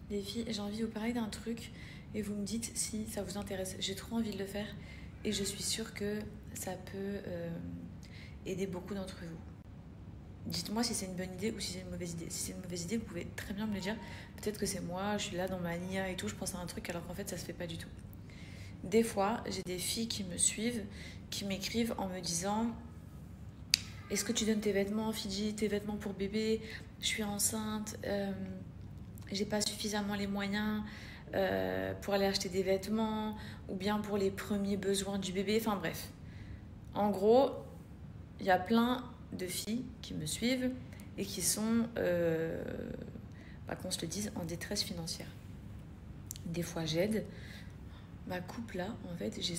Les filles, j'ai envie de vous parler d'un truc et vous me dites si ça vous intéresse. J'ai trop envie de le faire et je suis sûre que ça peut aider beaucoup d'entre vous. Dites-moi si c'est une bonne idée ou si c'est une mauvaise idée. Si c'est une mauvaise idée, vous pouvez très bien me le dire. Peut-être que c'est moi, je suis là dans ma nia et tout, je pense à un truc alors qu'en fait ça se fait pas du tout. Des fois, j'ai des filles qui me suivent, qui m'écrivent en me disant: est-ce que tu donnes tes vêtements, Fidji, tes vêtements pour bébé? Je suis enceinte, j'ai pas suffisamment les moyens pour aller acheter des vêtements ou bien pour les premiers besoins du bébé. Enfin bref. En gros, il y a plein de filles qui me suivent et qui sont, qu'on se le dise, en détresse financière. Des fois, j'aide. Ma coupe là, en fait, j'ai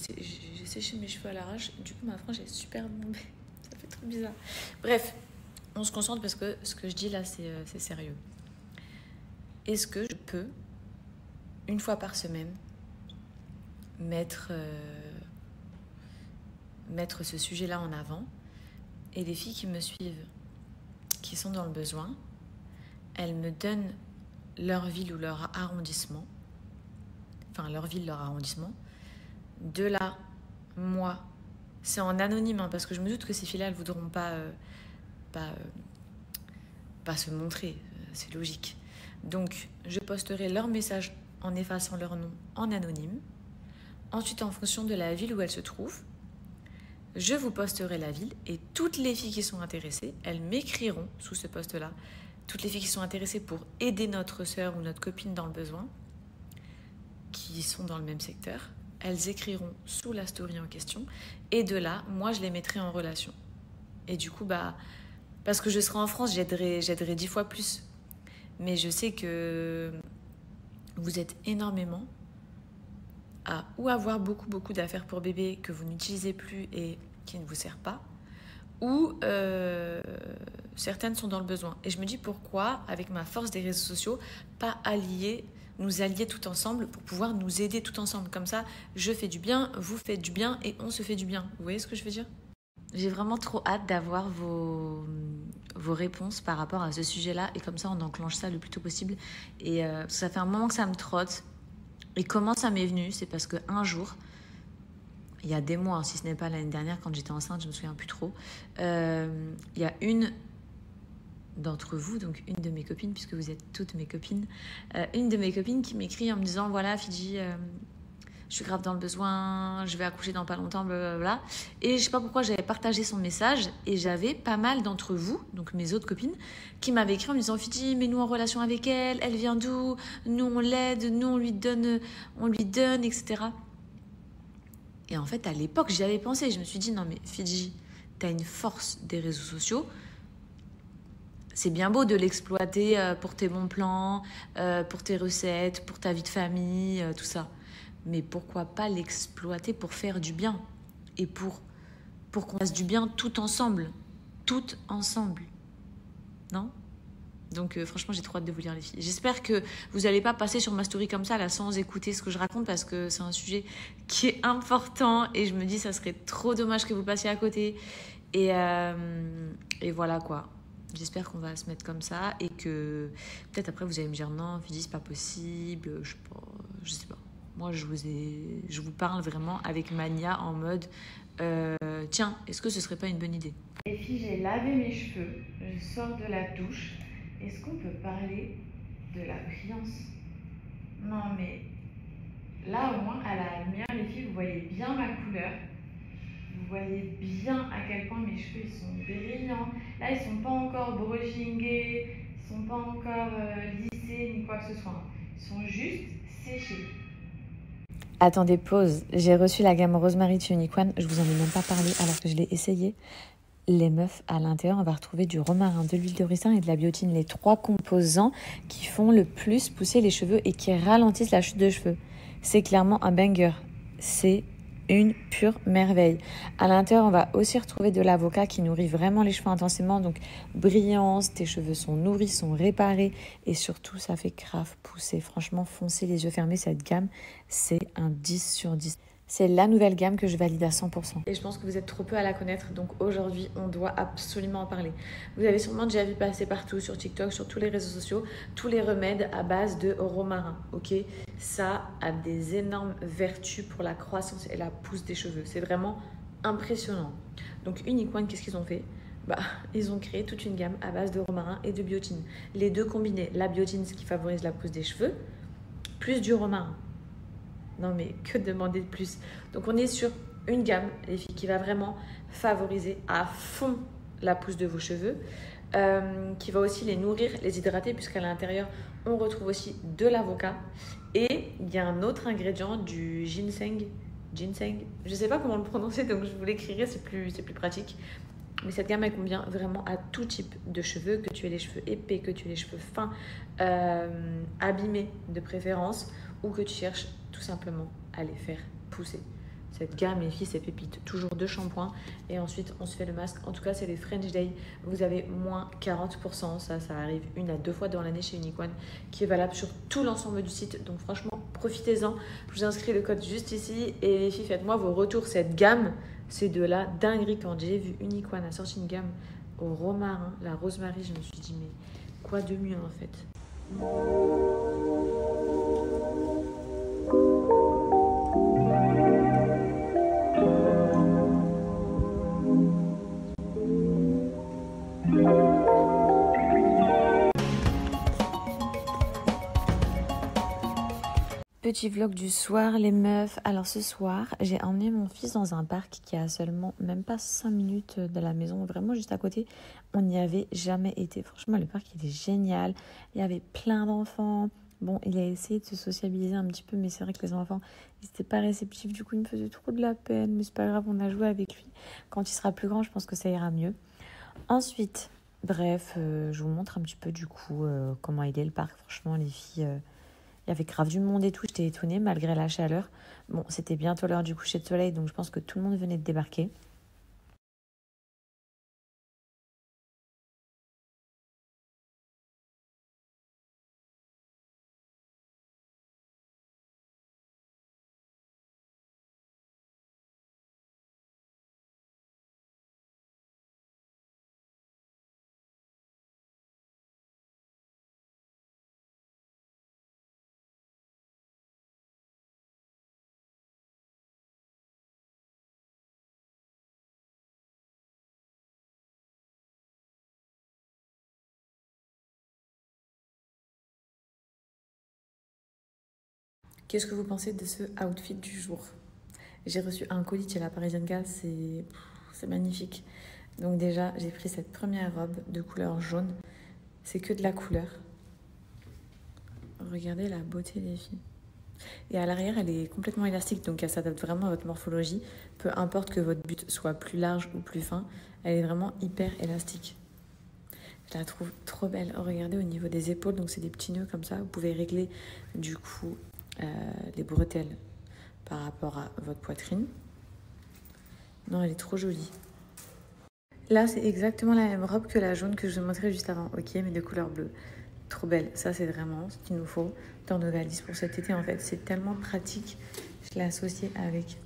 séché mes cheveux à l'arrache. Du coup, ma frange est super bombée. Ça fait trop bizarre. Bref, on se concentre parce que ce que je dis là, c'est sérieux. Est-ce que je peux, une fois par semaine, mettre ce sujet-là en avant? Et les filles qui me suivent, qui sont dans le besoin, elles me donnent leur ville ou leur arrondissement, enfin leur ville, leur arrondissement. De là, moi, c'est en anonyme, hein, parce que je me doute que ces filles-là, elles ne voudront pas se montrer, c'est logique. Donc, je posterai leur message en effaçant leur nom en anonyme. Ensuite, en fonction de la ville où elles se trouvent, je vous posterai la ville et toutes les filles qui sont intéressées, elles m'écriront sous ce post-là. Toutes les filles qui sont intéressées pour aider notre sœur ou notre copine dans le besoin, qui sont dans le même secteur, elles écriront sous la story en question. Et de là, moi, je les mettrai en relation. Et du coup, parce que je serai en France, j'aiderai 10 fois plus. Mais je sais que vous êtes énormément à ou avoir beaucoup d'affaires pour bébé que vous n'utilisez plus et qui ne vous sert pas, ou certaines sont dans le besoin. Et je me dis pourquoi, avec ma force des réseaux sociaux, pas nous allier tout ensemble pour pouvoir nous aider tout ensemble. Comme ça, je fais du bien, vous faites du bien et on se fait du bien. Vous voyez ce que je veux dire? J'ai vraiment trop hâte d'avoir vos réponses par rapport à ce sujet-là. Et comme ça, on enclenche ça le plus tôt possible. Et ça fait un moment que ça me trotte. Et comment ça m'est venu? C'est parce qu'un jour, il y a des mois, si ce n'est pas l'année dernière, quand j'étais enceinte, je me souviens plus trop, il y a une d'entre vous, donc une de mes copines, puisque vous êtes toutes mes copines, une de mes copines qui m'écrit en me disant: voilà Fidji, je suis grave dans le besoin, je vais accoucher dans pas longtemps, blablabla. Et je sais pas pourquoi j'avais partagé son message et j'avais pas mal d'entre vous, donc mes autres copines, qui m'avaient écrit en me disant: Fidji, mets-nous en relation avec elle, elle vient d'où, nous on l'aide, nous on lui donne, etc. Et en fait, à l'époque, j'y avais pensé. Je me suis dit: non mais Fidji, t'as une force des réseaux sociaux. C'est bien beau de l'exploiter pour tes bons plans, pour tes recettes, pour ta vie de famille, tout ça. Mais pourquoi pas l'exploiter pour faire du bien et pour qu'on fasse du bien tout ensemble. Toutes ensemble. Non? Donc franchement, j'ai trop hâte de vous lire, les filles. J'espère que vous n'allez pas passer sur ma story comme ça, là, sans écouter ce que je raconte, parce que c'est un sujet qui est important et je me dis ça serait trop dommage que vous passiez à côté. Et voilà quoi. J'espère qu'on va se mettre comme ça et que peut-être après vous allez me dire: non, Fidji, c'est pas possible, je sais pas. Moi, je vous parle vraiment avec mania en mode tiens, est-ce que ce serait pas une bonne idée? Les filles, j'ai lavé mes cheveux, je sors de la douche. Est-ce qu'on peut parler de la brillance? Non mais là au moins à la lumière, les filles, vous voyez bien ma couleur. Vous voyez bien à quel point mes cheveux ils sont brillants. Là, ils sont pas encore brushingés, ils sont pas encore lissés ni quoi que ce soit. Ils sont juste séchés. Attendez, pause. J'ai reçu la gamme Rosemary de Unique One. Je vous en ai même pas parlé alors que je l'ai essayé. Les meufs, à l'intérieur, on va retrouver du romarin, de l'huile de ricin et de la biotine. Les 3 composants qui font le plus pousser les cheveux et qui ralentissent la chute de cheveux. C'est clairement un banger. C'est une pure merveille. À l'intérieur, on va aussi retrouver de l'avocat qui nourrit vraiment les cheveux intensément. Donc, brillance, tes cheveux sont nourris, sont réparés. Et surtout, ça fait grave pousser. Franchement, foncez les yeux fermés. Cette gamme, c'est un 10 sur 10. C'est la nouvelle gamme que je valide à 100%. Et je pense que vous êtes trop peu à la connaître, donc aujourd'hui, on doit absolument en parler. Vous avez sûrement déjà vu passer partout sur TikTok, sur tous les réseaux sociaux, tous les remèdes à base de romarin, ok? Ça a des énormes vertus pour la croissance et la pousse des cheveux. C'est vraiment impressionnant. Donc Unique One, qu'est-ce qu'ils ont fait? Ils ont créé toute une gamme à base de romarin et de biotine. Les deux combinés, la biotine, ce qui favorise la pousse des cheveux, plus du romarin. Non mais que demander de plus? Donc on est sur une gamme, les filles, qui va vraiment favoriser à fond la pousse de vos cheveux, qui va aussi les nourrir, les hydrater, puisqu'à l'intérieur, on retrouve aussi de l'avocat. Et il y a un autre ingrédient, du ginseng. Ginseng, je ne sais pas comment le prononcer, donc je vous l'écrirai, c'est plus pratique. Mais cette gamme, elle convient vraiment à tout type de cheveux, que tu aies les cheveux épais, que tu aies les cheveux fins, abîmés de préférence, ou que tu cherches tout simplement à les faire pousser. Cette gamme, les filles, c'est pépite. Toujours 2 shampoings et ensuite on se fait le masque. En tout cas, c'est les French Day. Vous avez moins 40%. Ça arrive 1 à 2 fois dans l'année chez Unique One, qui est valable sur tout l'ensemble du site. Donc franchement, profitez-en. Je vous inscris le code juste ici. Et les filles, faites-moi vos retours. Cette gamme, c'est de la dinguerie. Quand j'ai vu Unique One a sorti une gamme au romarin, la rosemary, je me suis dit, mais quoi de mieux en fait? Petit vlog du soir, les meufs. Alors ce soir, j'ai emmené mon fils dans un parc qui a seulement même pas 5 minutes de la maison, vraiment juste à côté. On n'y avait jamais été. Franchement, le parc, il est génial. Il y avait plein d'enfants. Bon, il a essayé de se sociabiliser un petit peu, mais c'est vrai que les enfants, ils n'étaient pas réceptifs. Du coup, il me faisait trop de la peine, mais c'est pas grave, on a joué avec lui. Quand il sera plus grand, je pense que ça ira mieux. Ensuite, bref, je vous montre un petit peu du coup comment il est le parc. Franchement, les filles... Il y avait grave du monde et tout, j'étais étonnée malgré la chaleur. Bon, c'était bientôt l'heure du coucher de soleil, donc je pense que tout le monde venait de débarquer. Qu'est-ce que vous pensez de ce outfit du jour? J'ai reçu un colis chez la Parisienne Gaz, c'est magnifique. Donc déjà, j'ai pris cette première robe de couleur jaune. C'est que de la couleur. Regardez la beauté des filles. Et à l'arrière, elle est complètement élastique, donc elle s'adapte vraiment à votre morphologie. Peu importe que votre buste soit plus large ou plus fin, elle est vraiment hyper élastique. Je la trouve trop belle. Regardez au niveau des épaules, donc c'est des petits nœuds comme ça. Vous pouvez régler du coup les bretelles par rapport à votre poitrine. Non, elle est trop jolie. Là, c'est exactement la même robe que la jaune que je vous montrais juste avant, ok, mais de couleur bleue. Trop belle. Ça, c'est vraiment ce qu'il nous faut dans nos valises pour cet été, en fait. C'est tellement pratique. Je l'ai associé avec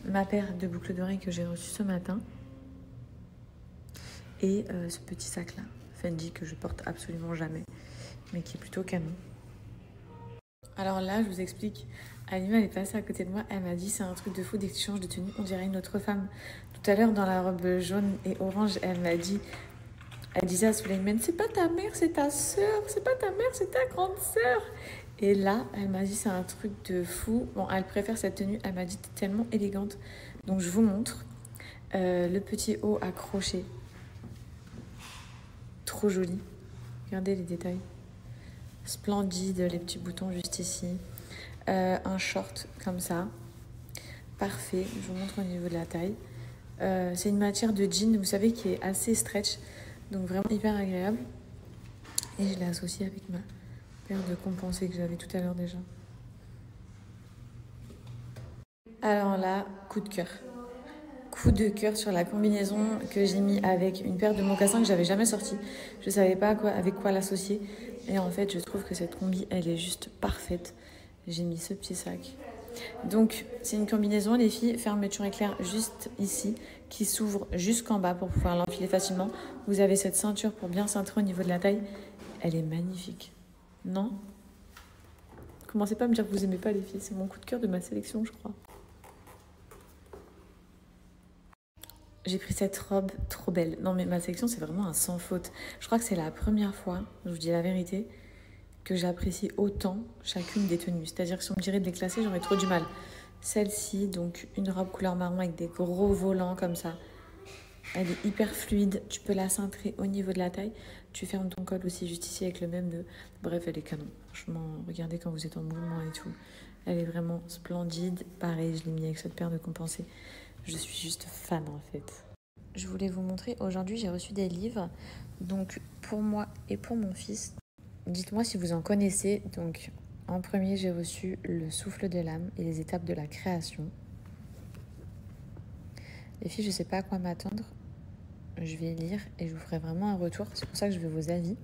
ma paire de boucles d'oreilles que j'ai reçue ce matin. Et ce petit sac-là, Fendi, que je porte absolument jamais, mais qui est plutôt canon. Alors là, je vous explique. Alima, elle est passée à côté de moi. Elle m'a dit, c'est un truc de fou, dès que tu changes de tenue, on dirait une autre femme. Tout à l'heure, dans la robe jaune et orange, elle m'a dit... Elle disait à Souleymane, c'est pas ta mère, c'est ta sœur. C'est pas ta mère, c'est ta grande sœur. Et là, elle m'a dit, c'est un truc de fou. Bon, elle préfère cette tenue. Elle m'a dit, t'es tellement élégante. Donc, je vous montre le petit haut accroché. Trop joli. Regardez les détails. Splendide, les petits boutons juste ici. Un short comme ça. Parfait. Je vous montre au niveau de la taille. C'est une matière de jean, vous savez, qui est assez stretch. Donc vraiment hyper agréable. Et je l'ai associé avec ma paire de compensés que j'avais tout à l'heure déjà. Alors là, coup de cœur. Coup de cœur sur la combinaison que j'ai mis avec une paire de mocassins que j'avais jamais sortie. Je savais pas avec quoi l'associer. Et en fait, je trouve que cette combi, elle est juste parfaite. J'ai mis ce petit sac. Donc, c'est une combinaison, les filles, fermeture éclair juste ici, qui s'ouvre jusqu'en bas pour pouvoir l'enfiler facilement. Vous avez cette ceinture pour bien cintrer au niveau de la taille. Elle est magnifique. Non? Commencez pas à me dire que vous aimez pas les filles. C'est mon coup de cœur de ma sélection, je crois. J'ai pris cette robe trop belle. Non, mais ma sélection, c'est vraiment un sans faute. Je crois que c'est la première fois, je vous dis la vérité, que j'apprécie autant chacune des tenues. C'est-à-dire que si on me dirait de les classer, j'aurais trop du mal. Celle-ci, donc une robe couleur marron avec des gros volants comme ça. Elle est hyper fluide. Tu peux la cintrer au niveau de la taille. Tu fermes ton col aussi juste ici avec le même nœud. Bref, elle est canon. Franchement, regardez quand vous êtes en mouvement et tout. Elle est vraiment splendide. Pareil, je l'ai mis avec cette paire de compensés. Je suis juste fan en fait. Je voulais vous montrer, aujourd'hui j'ai reçu des livres, donc pour moi et pour mon fils. Dites-moi si vous en connaissez. Donc en premier j'ai reçu Le souffle de l'âme et les étapes de la création. Les filles, je ne sais pas à quoi m'attendre. Je vais lire et je vous ferai vraiment un retour. C'est pour ça que je veux vos avis.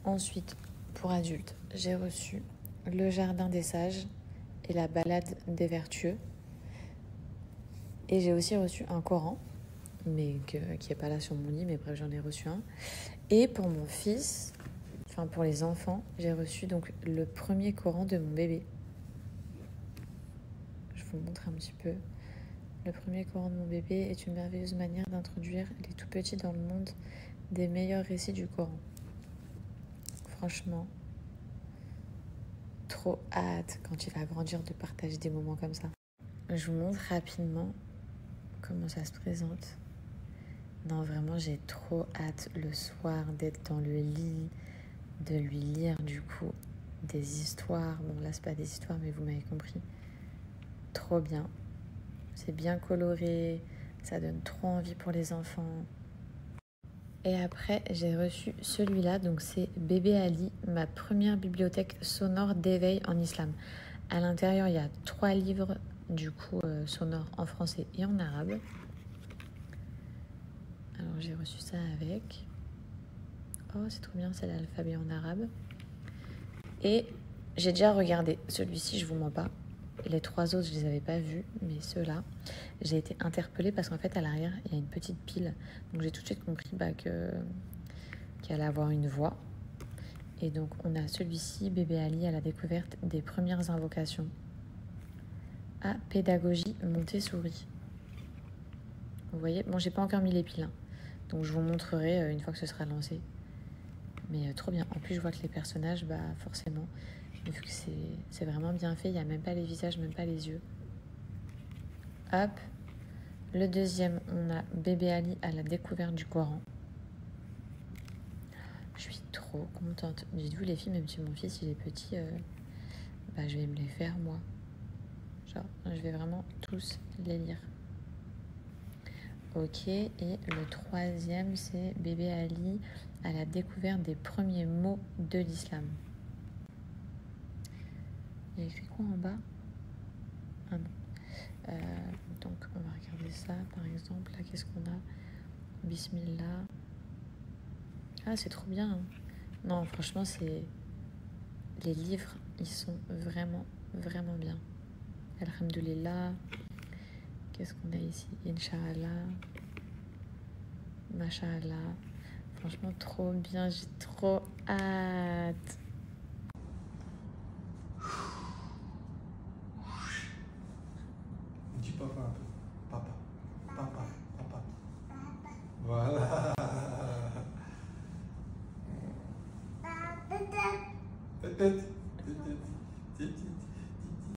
Ensuite, pour adultes, j'ai reçu Le jardin des sages et la balade des vertueux. Et j'ai aussi reçu un Coran, mais qui n'est pas là sur mon lit, mais bref, j'en ai reçu un. Et pour mon fils, enfin pour les enfants, j'ai reçu donc le premier Coran de mon bébé. Je vous montre un petit peu. Le premier Coran de mon bébé est une merveilleuse manière d'introduire les tout petits dans le monde des meilleurs récits du Coran. Franchement, trop hâte quand il va grandir de partager des moments comme ça. Je vous montre rapidement comment ça se présente. Non, vraiment, j'ai trop hâte le soir d'être dans le lit, de lui lire du coup des histoires. Bon, là, c'est pas des histoires, mais vous m'avez compris. Trop bien. C'est bien coloré, ça donne trop envie pour les enfants. Et après, j'ai reçu celui-là, donc c'est Bébé Ali, ma première bibliothèque sonore d'éveil en islam. À l'intérieur, il y a 3 livres, du coup, sonores en français et en arabe. Alors, j'ai reçu ça avec. Oh, c'est trop bien, c'est l'alphabet en arabe. Et j'ai déjà regardé celui-ci, je vous mens pas. Les 3 autres, je les avais pas vus, mais ceux-là, j'ai été interpellée parce qu'en fait, à l'arrière, il y a une petite pile. Donc, j'ai tout de suite compris qu'il allait avoir une voix. Et donc, on a celui-ci, Bébé Ali, à la découverte des premières invocations. À pédagogie Montessori. Vous voyez, bon, j'ai pas encore mis les piles, hein. Donc, je vous montrerai une fois que ce sera lancé. Mais trop bien. En plus, je vois que les personnages, bah forcément, vu que c'est vraiment bien fait, il n'y a même pas les visages, même pas les yeux. Hop. Le deuxième, on a Bébé Ali à la découverte du Coran. Je suis trop contente. Dites-vous les filles, même si mon fils il est petit, bah, je vais me les faire moi. Genre, je vais vraiment tous les lire. Ok, et le troisième, c'est Bébé Ali à la découverte des premiers mots de l'islam. Il y a écrit quoi en bas? Ah non. Donc, on va regarder ça, par exemple. Là, qu'est-ce qu'on a? Bismillah. Ah, c'est trop bien, hein. Non, franchement, c'est... Les livres, ils sont vraiment, vraiment bien. Alhamdulillah. Qu'est-ce qu'on a ici? Inch'Allah. Masha'Allah. Franchement, trop bien. J'ai trop hâte. Dis papa un peu. Papa. Papa. Papa. Voilà. Tête. Tête.